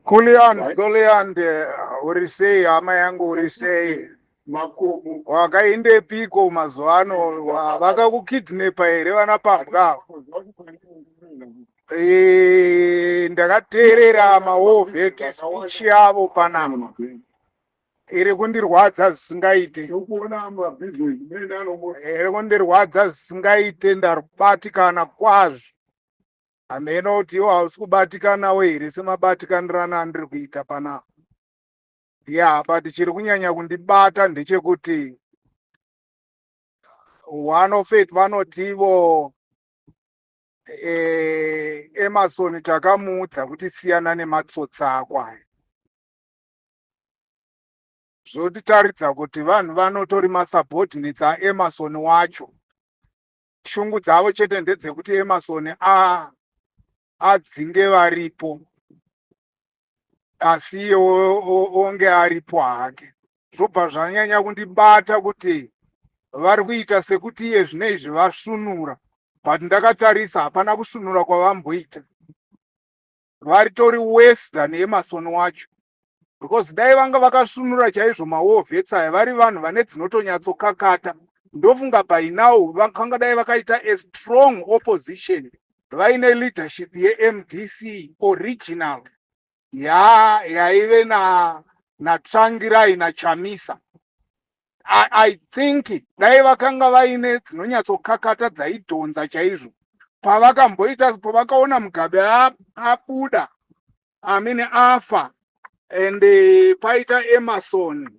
Kuliand, urisei hama yangu urisei wakaendepiko mazuva ano vakakukidhinepa here vana pambwa ndakateerera mahovheti speech yavo panapa iri kundirwadza zvisingaite ndarubatikana kwazvo hameno kuti iwo hausi kubatikanawo here semabatikanirana andiri kuita panapa but chiri kunyanya kundibata ndechekuti one of it vanoti ivo Emerson takamuudza kuti siyana nematsotsa ako aya zvotitaridza kuti vanhu vanotori masubordinates aEmerson wacho. Shungu dzavo chete ndedzekuti Emerson adzinge varipo asi iye onge aripo hake. Zvobva zvanyanya kundibata kuti vari kuita sekuti iye zvinezvi vasvinura, but ndakatarisa hapana kusvinura kwavamboita. Varitori worse than Emerson wacho, because dai vanga vakasvinura chaizvo mahovhets aya vari vanhu vane dzinotonyatsokaKata, ndofunga by now vakanga dai vakaita a strong opposition, vaine leadership yeMDC original yaive naTsvangirai naChamisa. I think dai vakanga vaine dzinonyatsokakata dzaidhonza chaizvo pavakamboita pavakaona Mugabe abuda afa and paita Emerson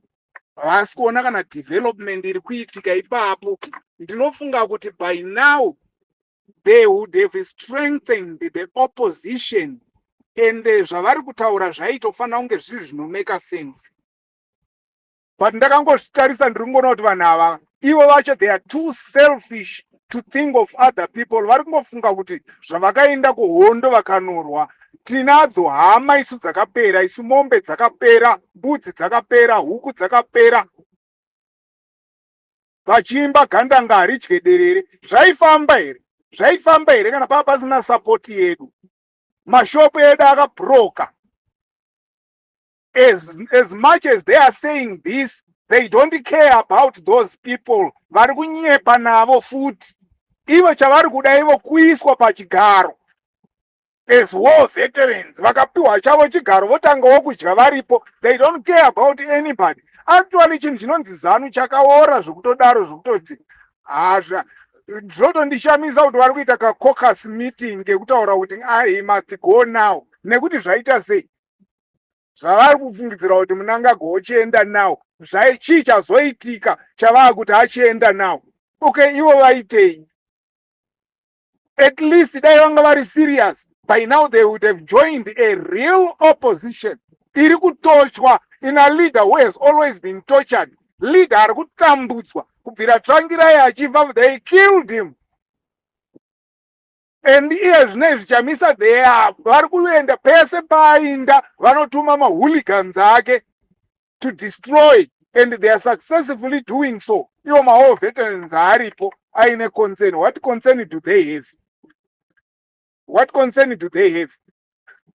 vasi kuona kana development iri kuitika ipapo. Ndinofunga kuti by now they would have strengthened the opposition and zvavari kutaura zvaitofanira kunge zviri zvinomeka sense. But ndakangozvitarisa ndiri kungoona kuti vanhu ava ivo vacho they are too selfish to think of other people. Vari kungofunga kuti zvavakaenda kuhondo vakanorwa, tinadzo hama isu dzakapera, isu mombe dzakapera, mbudzi dzakapera, huku dzakapera, vachiimba gandanga haridye derere. Zvaifamba here? Zvaifamba here kana pava pasina sapoti yedu? Mashopu edu akabroka. As much as they are saying this, they don't care about those people. Vari kunyepa navo futi. Ivo chavari kuda ivo kuiswa pachigaro as war veterans, vakapiwa chavo chigaro votangawo kudya varipo. They don't care about anybody. Actually chinhu chinonzi zanu chakaora zvekutodaro zvekutoti zvotondishamisa kuti vari kuita caucus meeting ngekutaura kuti he must go now. Nekuti zvaita sei? Zvavari kufungidzira kuti Mnangagwa ochienda now, chii chazoitika chavava kuti achienda now? Okay, ivo vaitei? At least dai vanga vari serious, by now they would have joined a real opposition. Iri kutochwa in a leader who has always been tortured. Leader ari kutambudzwa kubvira Tsvangirai achifa, they killed him. And iye zvinezvi Chamisa vari kuenda pese paainda vanotuma mahooligans ake to destroy, and they are successfully doing so. Iwo maho veterans aripo aine concern. What concern do they have? What concern do they have?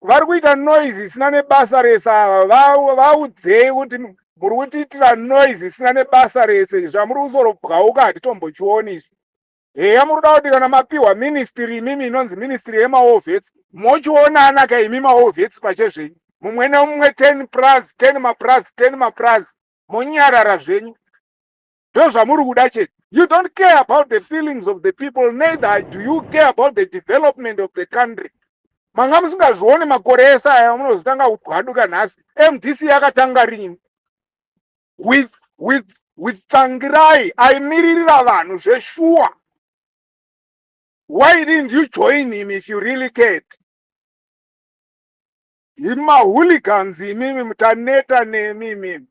Vari kuita noise isina nebasa rese ava. Vaudzei kuti muri kutiitira noise isina nebasa rese. Zvamuri kuzorobwauka hatitombochioniswa. Heya muri kuda kuti kana mapiwa ministry imimi inonzi ministry yemahovhets, mochionana kaimi mahovhets pachezvenyu. Mumwe nemumwe 10 plus 10 maplus 10 maplus. Monyarara zvenyu. Ndo zvamuri kuda chete. You don't care about the feelings of the people, neither do you care about the development of the country. Manga musingazvione makore ese aya munozotanga kugwaduka nhasi. MDC yakatanga rini? With Tsvangirai aimiririra vanhu zveshuwa. Why didn't you join him if you really cared? Mahooligans imimi mutaneta nemimi.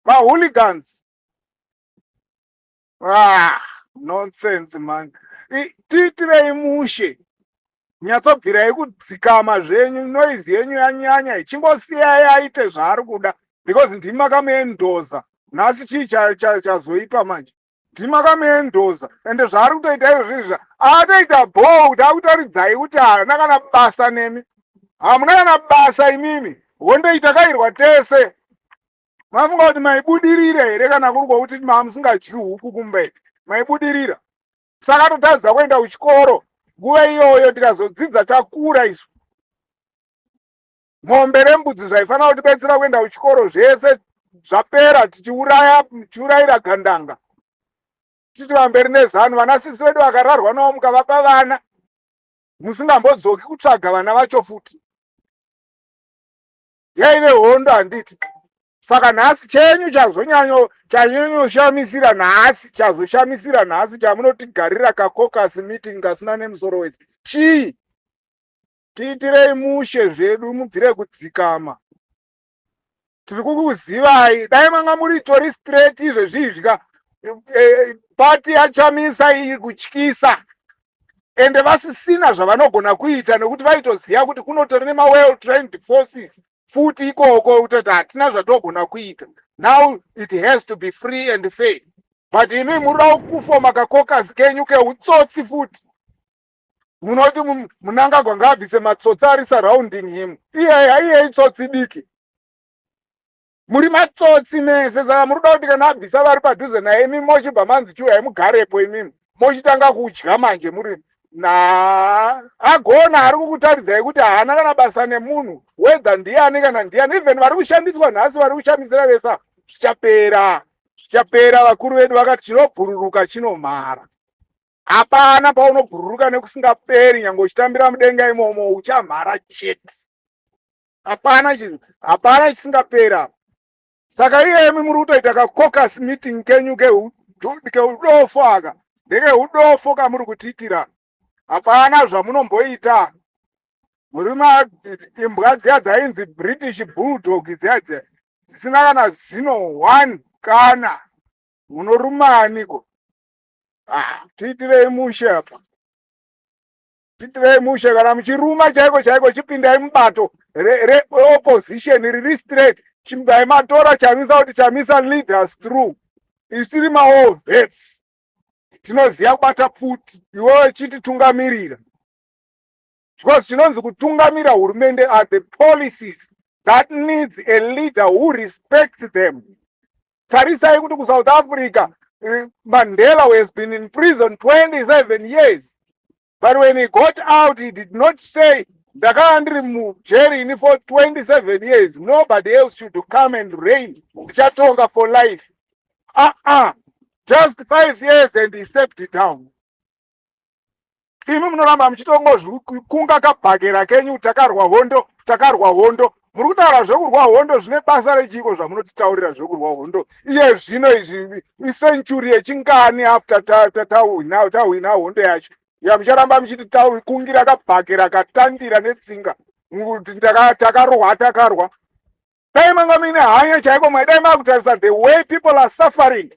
Mahooligans. Nonsense man. Tiitirei mushe. Nyatsobvirai kudzikama zvenyu, noise yenyu yanyanya, ichingosiyai aite zvaari kuda, because ndimakamuendoza. Nhasi chii chazoipa manje? Ndimakamuendoza, ende zvaari kutoita izvizvi atoita bold, akutaridzai kuti haana kana basa nemi. hamuna kana basa imimi, hondo itakairwa tese. Mafunga kuti maibudirira here kana kuri kwokuti mamusingadyi huku kumberi, maibudirira. Saka totadza kuenda kuchikoro nguva iyoyo tikazodzidza takura isu. Mombe rembudzi zvaifanira kutibetsera kuenda kuchikoro zvese zvapera, tichiurayira gandanga titi vamberi nezano. Vanasisi vedu vakararwa navo mukavapa vana, musingambodzoki kutsvaga vana vacho futi. Yaine hondo handiti. Saka nhasi chenyu chazonyanyoshamisa nhasi chamunotigarira kakokasi meeting kasina nemusoro wese chii? Tiitirei mushe zvedu mubvire kudzikama. Tiri kukuzivai, dai manga muri tori straight izvezvizva, pati yachamisa iri kutyisa, ende vasisina zvavanogona kuita nekuti vaitoziva kuti kunotori nema-well trained forces futi ikoko, kutoti hatina zvatogona kuita. Now it has to be free and fair. But imi munoda kufoma kakokasi kenyu keutsotsi futi. Munoti Mnangagwa ngabvise matsotsi ari surrounding him. Iye itsotsi diki. Muri matsotsi mese, saka munoda kuti kana abvisa vari padhuze naye imi mochibva manzi chiuya mugarepo imimi. Mochitanga kudya manje muri agona ari kukutaridzai kuti haana kana basa nemunhu, whether ndiani kana ndiani. Even vari kushandiswa nhasi, vari kushamisira vesa, zvichapera. Vakuru vedu vakati chinobhururuka chinomhara. Hapana paunobhururuka nekusingaperi, nyange uchitambira mudenga imomo uchamhara chete. Hapana chisingapera. Saka iyemi muri kutoita kakokasi meeting kenyu keudofo aka, ndekeudofo kamuri kutiitira. Hapana zvamunomboita. Muri imbwa dziya dzainzi British Bulldog dziya dzisina kana zino 1 kana. Munorumaniko. Tiitirei mushe apa. Tiitirei mushe, kana muchiruma chaiko chipindai mubato re-opposition riri straight. Chimbai matora chamisa kuti chamisa leaders through. Isi tiri maall vets. Tinoziva kubata pfuti, iwewe chititungamirira. Because chinonzi kutungamira hurumende are the policies that needs a leader who respects them. Tarisai kuti kuSouth Africa, Mandela has been in prison 27 years. But when he got out, he did not say, ndakanga ndiri mujerini for 27 years. Nobody else should come and reign. Ndichatonga for life. Just 5 years and he stepped down. Imi munoramba muchitongozvikunga kabhakera kenyu, takarwa hondo. Muri kutaura zvekurwa hondo zvine basa rechiko zvamunotitaurira zvekurwa hondo. Iye zvino izvi isenchuri yechingani after tahwina hondo yacho. Mucharamba muchitikungira kabhakera katandira netsinga. Kuti takarwa. Dai manga mine hanya chaiko dai makutarisa the way people are suffering.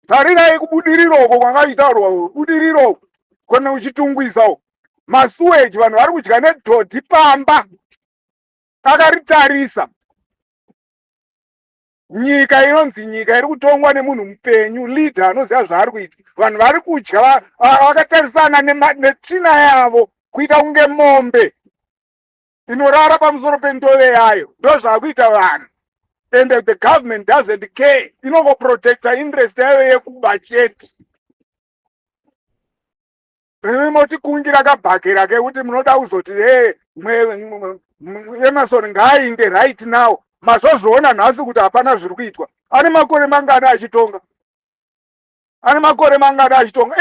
Tarirai kubudiriro uko kwangaitaurwa, budiriro kone uchitungwisawo. Masuweji vanhu vari kudya nedhoti pamba. Akaritarisa. Nyika inonzi nyika iri kutongwa nemunhu mupenyu, leader anoziva zvaari kuita. Vanhu vari kudya vakatarisana netsvina yavo kuita kunge mombe inorara pamusoro pendove yayo. Ndo zvakuita vanhu. And the government doesn't care. Inongoprotecta interest yayo yekuba chete. Motikungira kabhakera kekuti munoda kuzoti Emerson ngaainde right now. Mazozviona nhasi kuti hapana zviri kuitwa. Ane makore mangani achitonga?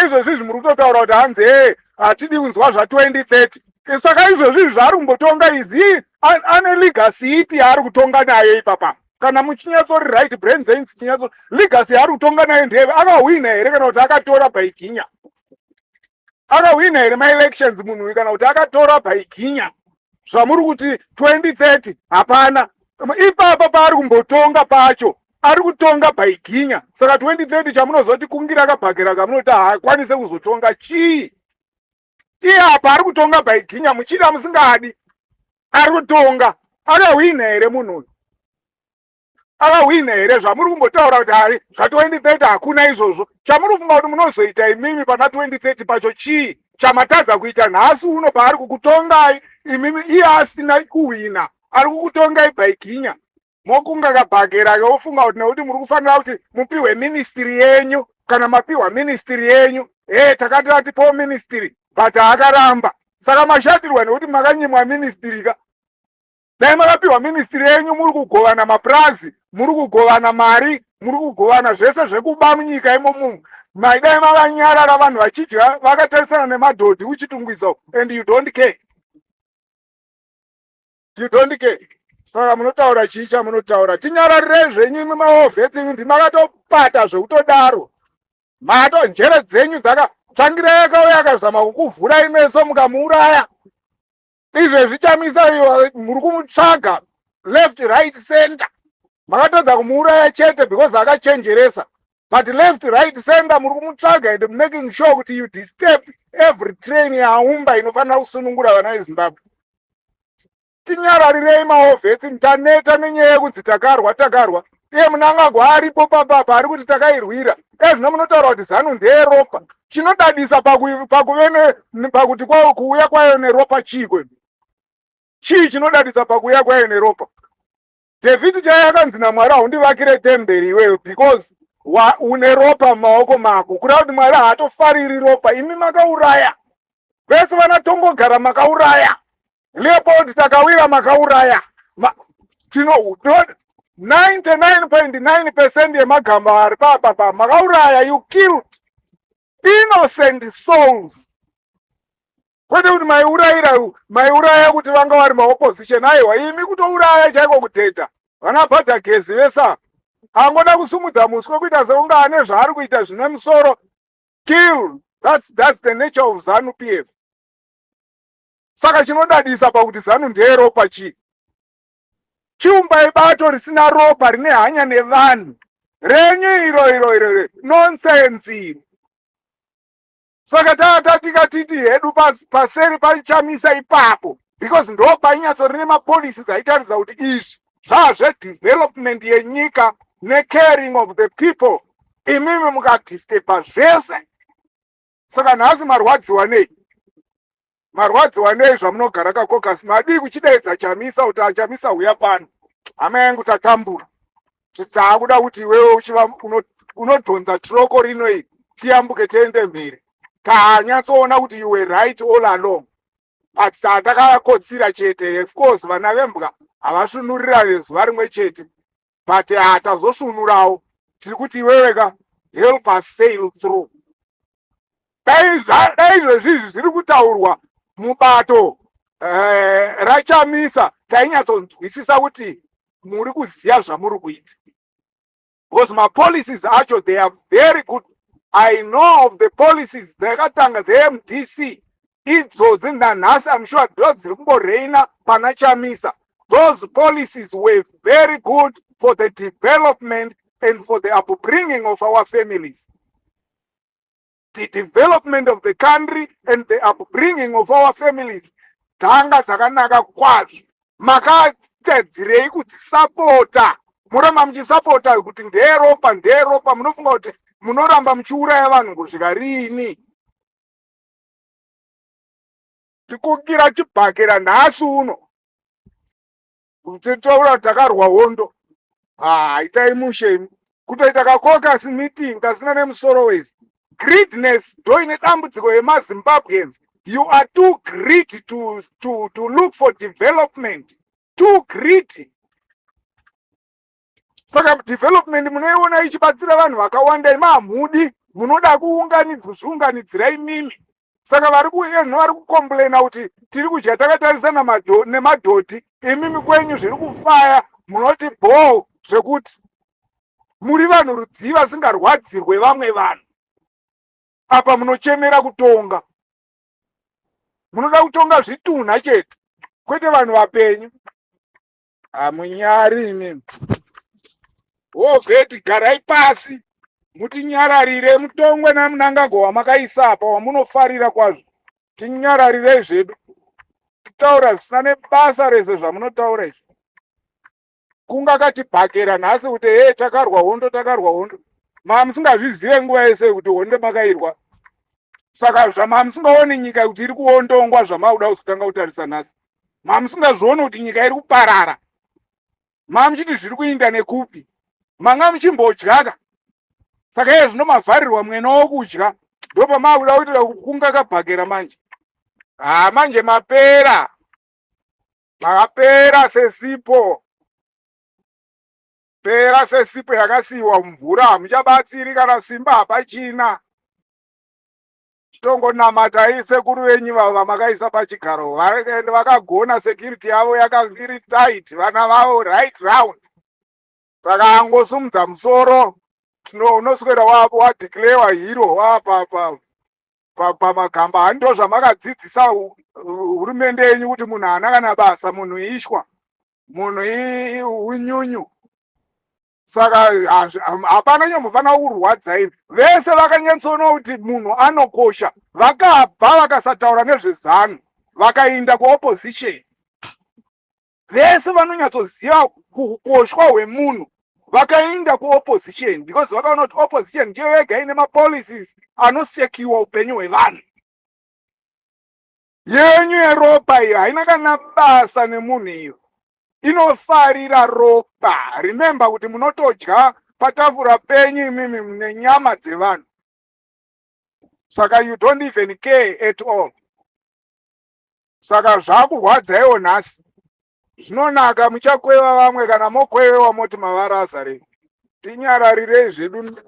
Izvezvi muri kutotaura kuti hanzi hatidi kunzwa zva2030. Saka izvezvi zvaari kumbotonga izi ane legacy ipi yaari kutonga nayo ipapa? Kana muchinyatso right brain sense chinyatso legacy yaari kutonga nayo ndeve akahwina here kana kuti akatora bhaiginya? Akahwina here ma-elections munhu kana kuti akatora bhaiginya? Zvamuri kuti 2030 hapana. Ipapa paari kumbotonga pacho ari kutonga bhaiginya. Saka 2030 chamunozoti kungira kabhakera kamunoti haakwanise kuzotonga chii? Iye apa ari kutonga bhaiginya muchida musingadi. Ari kutonga. Akahwina here munhu? Akahwina here? Zvamuri kumbotaura kuti hai zva2030 hakuna izvozvo. Chamuri kufunga kuti munozoita imimi pana 2030 pacho chii? chamatadza kuita nhasi uno paari kukutongai imimi iye asina kuhwina, ari kukutongai bhaiginya mokunga kabhagera ofunga kuti nekuti muri kufanira kuti mupiwe ministry yenyu kana mapiwa ministry yenyu takati atipo ministry but akaramba. Saka mashatirwa nekuti makanyimwa ministry ka. Dai makapiwa ministry yenyu muri kugovana mapurazi, muri kugovana mari, muri kugovana zvese zvekuba munyika imomo. Maidai makanyarara vanhu vachidya vakatarisana nemadhodhi uchitungwisa and you don't care. You don't care. Saka munotaura chii chamunotaura? Tinyararire zvenyu imi maovhetsi ndimakatopata zvekutodaro. Mato njere dzenyu dzakatsvangira yakauya akazama kukuvhura imeso mukamuuraya. Izvezvi chamisa iwo muri kumutsvaga left right center. Makatadza kumuuraya chete because akachenjeresa. But left right center muri kumutsvaga and making sure kuti you disturb every train yaumba inofanira kusunungura vana veZimbabwe. Tinyararirei maovhetsi mutaneta nenyaya yekudzi takarwa. Iye Mnangagwa aripo papapa ari kuti takairwira. Zvino munotaura kuti ZANU ndeyeropa. Chinodadisa pakuti kuuya kwayo neropa chikwe. Chii chinodadisa pakuuya kwayo neropa? David chaiye akanzi naMwari haundivakire temberi iweyo because une ropa mumaoko mako. Kureva kuti Mwari haatofariri ropa. Imi makauraya. Vese vanatombogara makauraya. Leopold takawira makauraya. 99.9% yemagamba ari papa makauraya. You killed innocent souls. Kwete kuti maiuraya kuti vanga vari maopposition. Aiwa imi kutouraya chaiko kuteta. Vanabhadha gezi vesa angoda kusumudza muswe kuita seunga ane zvaari kuita zvine musoro. Kill. That's the nature of ZANU PF. Saka chinodadisa pakuti ZANU ndeyeropa chii? Chiumbai bato risina ropa rine hanya nevanhu. Renyu iro nonsense. Saka tikatiti hedu paseri pachamisa ipapo because ndo painyatso rine mapolicies aitaridza kuti izvi zvazvedevelopment yenyika necaring of the people. Imimi mukadisturba zvese. Saka nhasi marwadziwa nei? Marwadziwa nei zvamunogara kaCaucus? Madii kuchidaidza Chamisa kuti Chamisa uya pano. Hama yangu tatambura. Taakuda kuti iwewe unodhonza troko rino iri tiyambuke tiende mberi. Tanyatsoona kuti you were right all along. But takavakotsira chete. Of course vana vembwa havasvinurira zuva rimwe chete. But hatazosvinurawo. Tiri kuti iwewe ka help us sail through. Dai izvezvi zviri kutaurwa mubato raChamisa tainyatsonzwisisa kuti muri kuziya zvamuri kuita. Because my policies acho they are very good. I know of the policies dzakatanga dzeMDC idzo dzinanhasi I'm sure those dziri kumboreina pana Chamisa. Those policies were very good for the development and for the upbringing of our families. The development of the country and the upbringing of our families. Tanga dzakanaka kwazvo. Makatedzirei kudzisapota. Muramba muchisapota kuti ndeyeropa munofunga kuti munoramba muchiuraya vanhu kusvika rini? Tikukira chibhakera nhasi uno. Kuti toura takarwa hondo. Itai mushemi. Kutoita kaCaucus meeting kasina nemusoro wese. Greediness ndoine dambudziko yemaZimbabweans. You are too greedy to look for development. Too greedy. Saka development munoiona ichibatsira vanhu vakawanda imamhudi munoda kuunganidzirai mimi. Saka vari kukomplaina kuti tiri kudya takatarisana nemadhodhi. Imimi kwenyu zviri kufaya munoti bho zvekuti muri vanhu rudziva singarwadzirwe vamwe vanhu. Apa munochemera kutonga. Munoda kutonga zvitunha chete. Kwete vanhu vapenyu. Hamunyari imimi. Wobheti garai pasi. Mutinyararire mutongwe naMnangagwa wamakaisa apa wamunofarira kwazvo. Tinyararirei zvedu. Taura zvisina nebasa rese zvamunotaura izvi. Kunga katibhakera nhasi kuti takarwa hondo. Musingazvizive nguva yese kuti hondo makairwa. Saka zvamamusingaoni nyika kuti iri kuondongwa zvamauda kuzotanga kutarisa nhasi, mamusingazvioni kuti nyika iri kuparara, mamuchiti zviri kuinda nekupi, manga muchimbodyaka. Saka iye zvino mavharirwa mwena wokudya, ndopamakuda kuita kunga kabhakera manje. Manje mapera, makapera sesipo, pera sesipo yakasiiwa mumvura, hamuchabatsiri kana simba hapachina. Chitongonamatai sekuru venyu vamakaisa pachigaro, vakagona, security yavo yakaviri tight, vana vavo right round. Saka angosumudza musoro, unoswera wadeclarewa hero pamagamba. Hando zvamakadzidzisa hurumende yenyu kuti munhu haana kana basa, munhu ishwa, munhu unyunyu. Saka hapana nyambofanira kurwadza imi. Vese vakanyatsoona kuti munhu anokosha, vakabva vakasataura nezvezano, vakaenda kuopposition. Vese vanonyatsoziva kukoshwa hwemunhu vakaenda kuopposition, because vakaona kuti opposition ndiyo yega ine mapolicies anosekiwa upenyu hwevanhu. Yenyu yeropa iyo haina kana basa nemunhu iyo, inofarira ropa. Remember kuti munotodya patafura penyu imimi nenyama dzevanhu. Saka you don't even care at all. Saka zvakurwadzaiwo nhasi. Zvinonaka muchakweva vamwe, kana mokwevewa moti mavarasa rei. Tinyararirei zvedu.